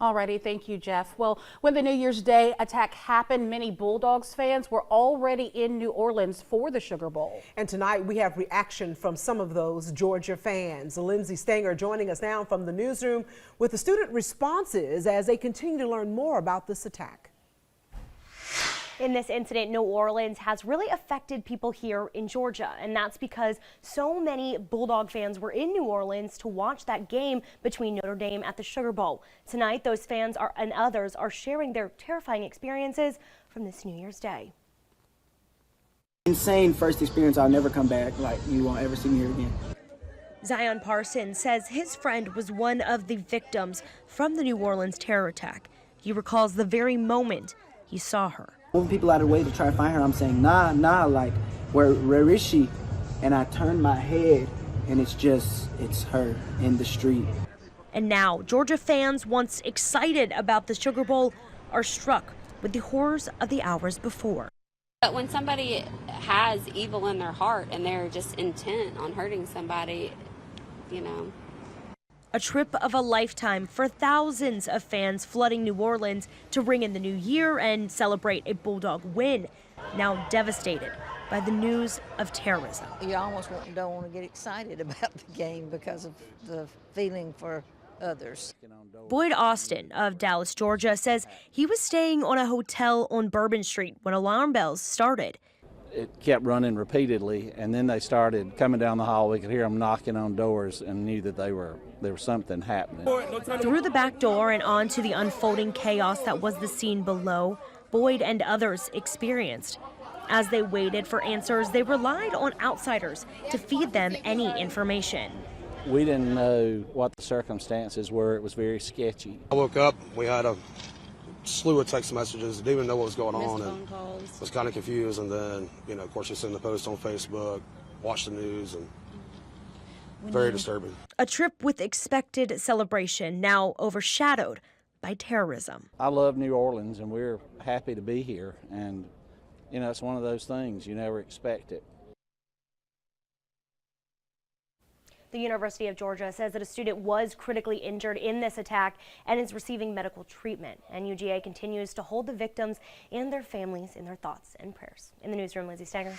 Alrighty, thank you, Jeff. Well, when the New Year's Day attack happened, many Bulldogs fans were already in New Orleans for the Sugar Bowl. And tonight we have reaction from some of those Georgia fans. Lindsay Stanger joining us now from the newsroom with the student responses as they continue to learn more about this attack. In this incident, New Orleans has really affected people here in Georgia, and that's because so many Bulldog fans were in New Orleans to watch that game between Notre Dame at the Sugar Bowl. Tonight, those fans and others are sharing their terrifying experiences from this New Year's Day. Insane first experience. I'll never come back. Like, you won't ever see me here again. Zion Parsons says his friend was one of the victims from the New Orleans terror attack. He recalls the very moment he saw her. Moving people out of the way to try to find her, I'm saying, nah, like, where is she? And I turned my head, and it's her in the street. And now, Georgia fans, once excited about the Sugar Bowl, are struck with the horrors of the hours before. But when somebody has evil in their heart and they're just intent on hurting somebody, you know. A trip of a lifetime for thousands of fans flooding New Orleans to ring in the new year and celebrate a Bulldog win, now devastated by the news of terrorism. You almost don't want to get excited about the game because of the feeling for others. Boyd Austin of Dallas, Georgia, says he was staying on a hotel on Bourbon Street when alarm bells started. It kept running repeatedly, and then they started coming down the hall. We could hear them knocking on doors and knew that there was something happening. Through the back door and onto the unfolding chaos that was the scene below, Boyd and others experienced. As they waited for answers, they relied on outsiders to feed them any information. We didn't know what the circumstances were. It was very sketchy. I woke up, we had a slew of text messages, didn't even know what was going on, and was kind of confused. And then, you know, of course, you send the post on Facebook, watch the news, and very disturbing. A trip with expected celebration now overshadowed by terrorism. I love New Orleans, and we're happy to be here. And, you know, it's one of those things, you never expect it. The University of Georgia says that a student was critically injured in this attack and is receiving medical treatment. And UGA continues to hold the victims and their families in their thoughts and prayers. In the newsroom, Lindsay Stanger.